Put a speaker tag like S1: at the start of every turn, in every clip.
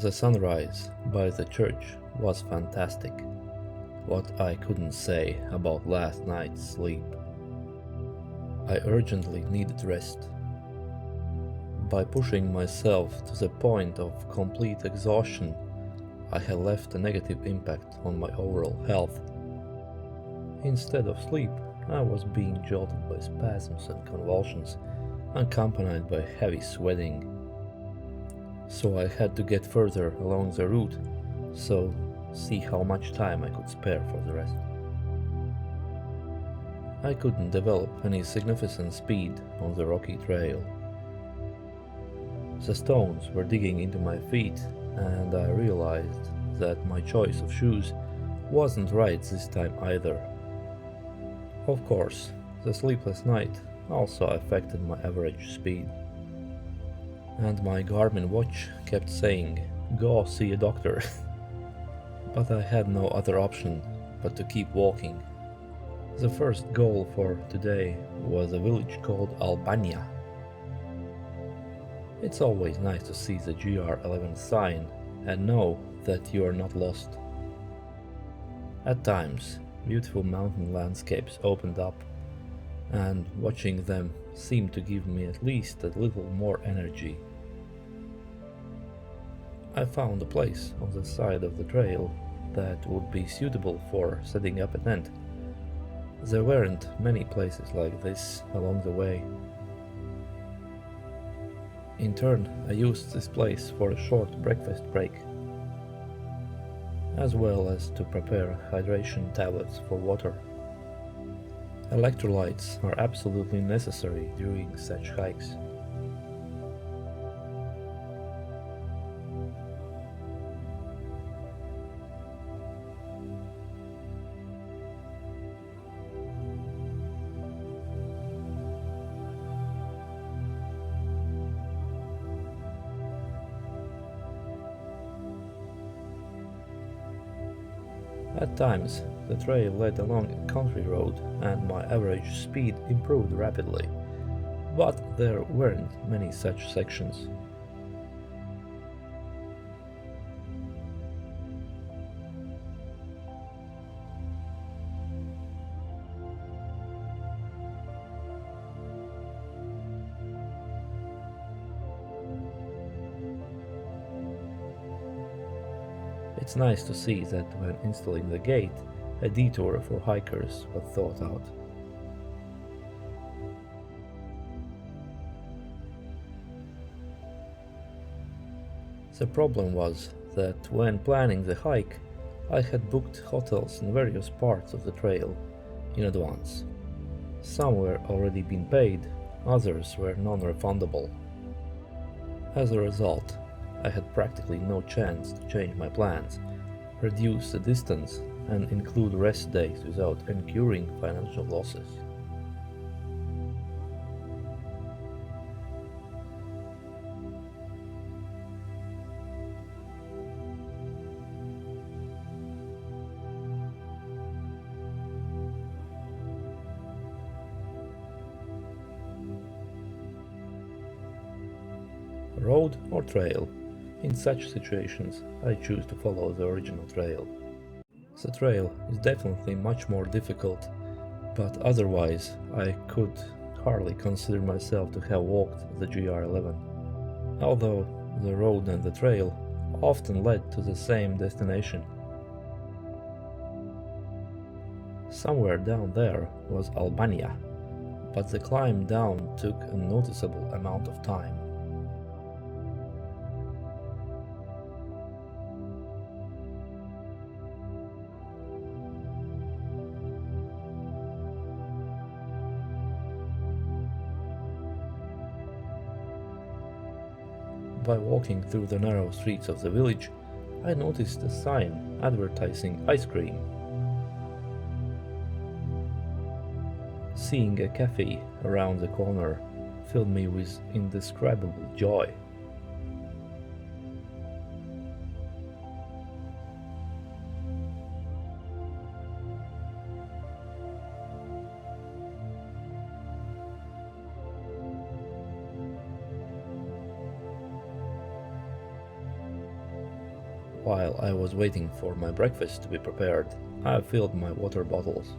S1: The sunrise by the church was fantastic. What I couldn't say about last night's sleep. I urgently needed rest. By pushing myself to the point of complete exhaustion, I had left a negative impact on my overall health. Instead of sleep, I was being jolted by spasms and convulsions, accompanied by heavy sweating. So I had to get further along the route, so see how much time I could spare for the rest. I couldn't develop any significant speed on the rocky trail. The stones were digging into my feet, and I realized that my choice of shoes wasn't right this time either. Of course, the sleepless night also affected my average speed. And my Garmin watch kept saying, "Go see a doctor." But I had no other option but to keep walking. The first goal for today was a village called Albanyà. It's always nice to see the GR11 sign and know that you are not lost. At times, beautiful mountain landscapes opened up, and watching them seemed to give me at least a little more energy. I found a place on the side of the trail that would be suitable for setting up a tent. There weren't many places like this along the way. In turn, I used this place for a short breakfast break, as well as to prepare hydration tablets for water. Electrolytes are absolutely necessary during such hikes. At times, the trail led along a country road and my average speed improved rapidly, but there weren't many such sections. It's nice to see that when installing the gate, a detour for hikers was thought out. The problem was that when planning the hike, I had booked hotels in various parts of the trail in advance. Some were already been paid, others were non-refundable. As a result, I had practically no chance to change my plans, reduce the distance, and include rest days without incurring financial losses. Road or trail? In such situations, I choose to follow the original trail. The trail is definitely much more difficult, but otherwise I could hardly consider myself to have walked the GR11, although the road and the trail often led to the same destination. Somewhere down there was Albanyà, but the climb down took a noticeable amount of time. By walking through the narrow streets of the village, I noticed a sign advertising ice cream. Seeing a cafe around the corner filled me with indescribable joy. While I was waiting for my breakfast to be prepared, I filled my water bottles.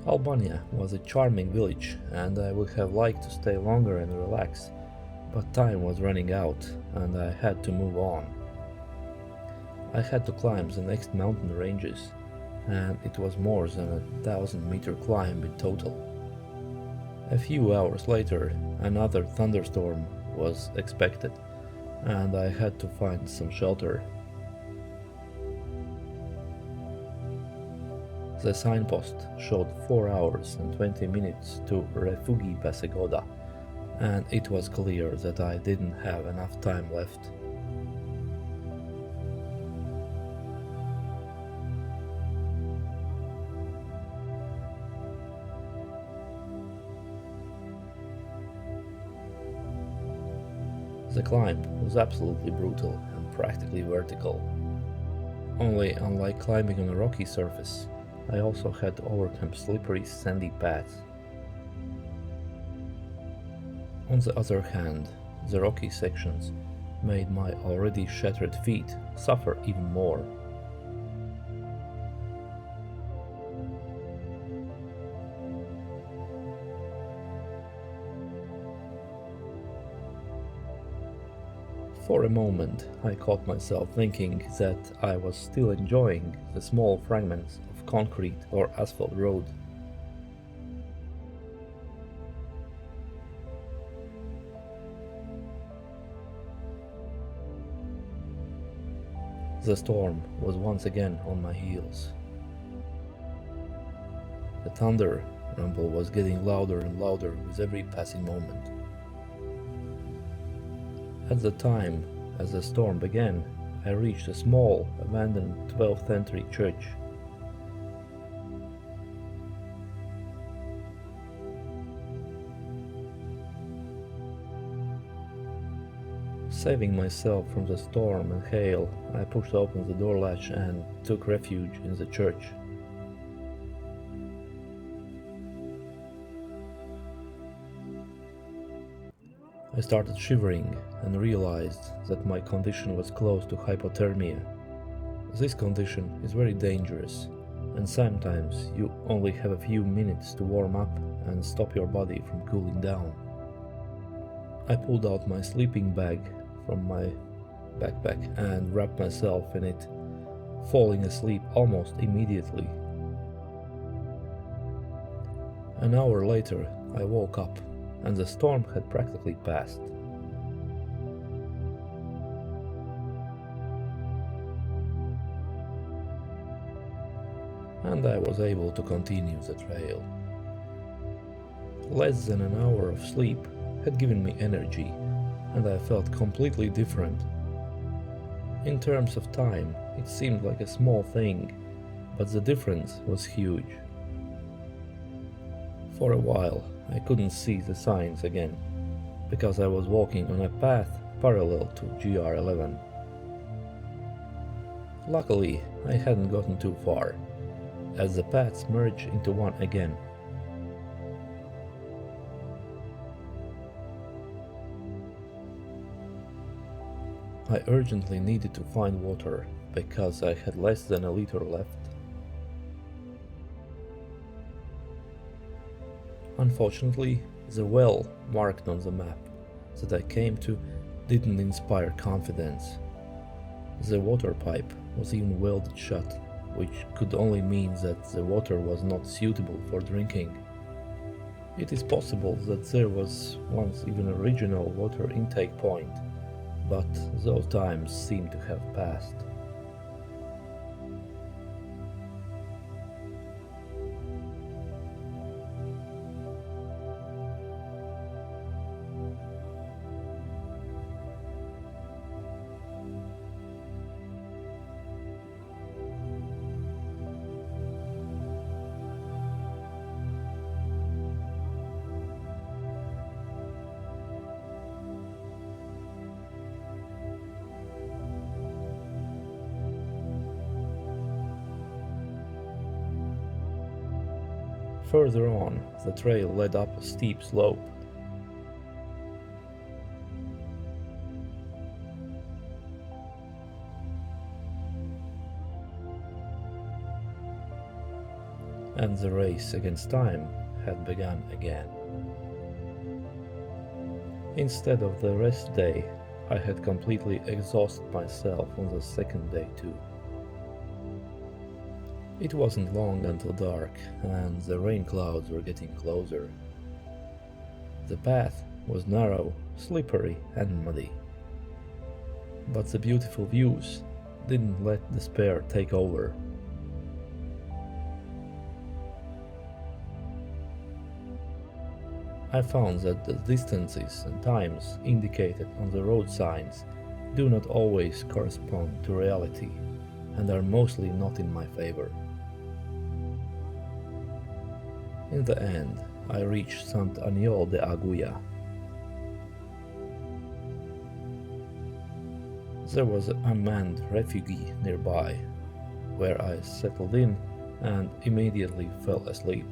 S1: Albanyà was a charming village, and I would have liked to stay longer and relax, but time was running out and I had to move on. I had to climb the next mountain ranges, and it was more than a 1,000-meter climb in total. A few hours later, another thunderstorm was expected, and I had to find some shelter. The signpost showed 4 hours and 20 minutes to Refuge Pasegoda, and it was clear that I didn't have enough time left. The climb was absolutely brutal and practically vertical. Only, unlike climbing on a rocky surface, I also had to overcome slippery sandy paths. On the other hand, the rocky sections made my already shattered feet suffer even more. For a moment, I caught myself thinking that I was still enjoying the small fragments of concrete or asphalt road. The storm was once again on my heels. The thunder rumble was getting louder and louder with every passing moment. At the time, as the storm began, I reached a small, abandoned 12th century church. Saving myself from the storm and hail, I pushed open the door latch and took refuge in the church. I started shivering and realized that my condition was close to hypothermia. This condition is very dangerous, and sometimes you only have a few minutes to warm up and stop your body from cooling down. I pulled out my sleeping bag from my backpack and wrapped myself in it, falling asleep almost immediately. An hour later, I woke up, and the storm had practically passed. And I was able to continue the trail. Less than an hour of sleep had given me energy, and I felt completely different. In terms of time, it seemed like a small thing, but the difference was huge. For a while, I couldn't see the signs again, because I was walking on a path parallel to GR11. Luckily, I hadn't gotten too far, as the paths merged into one again. I urgently needed to find water, because I had less than a liter left. Unfortunately, the well marked on the map that I came to didn't inspire confidence. The water pipe was even welded shut, which could only mean that the water was not suitable for drinking. It is possible that there was once even a regional water intake point, but those times seem to have passed. Further on, the trail led up a steep slope. And the race against time had begun again. Instead of the rest day, I had completely exhausted myself on the second day too. It wasn't long until dark, and the rain clouds were getting closer. The path was narrow, slippery, and muddy. But the beautiful views didn't let despair take over. I found that the distances and times indicated on the road signs do not always correspond to reality and are mostly not in my favor. In the end, I reached Sant Aniol de Aguja. There was an unmanned refuge nearby, where I settled in and immediately fell asleep.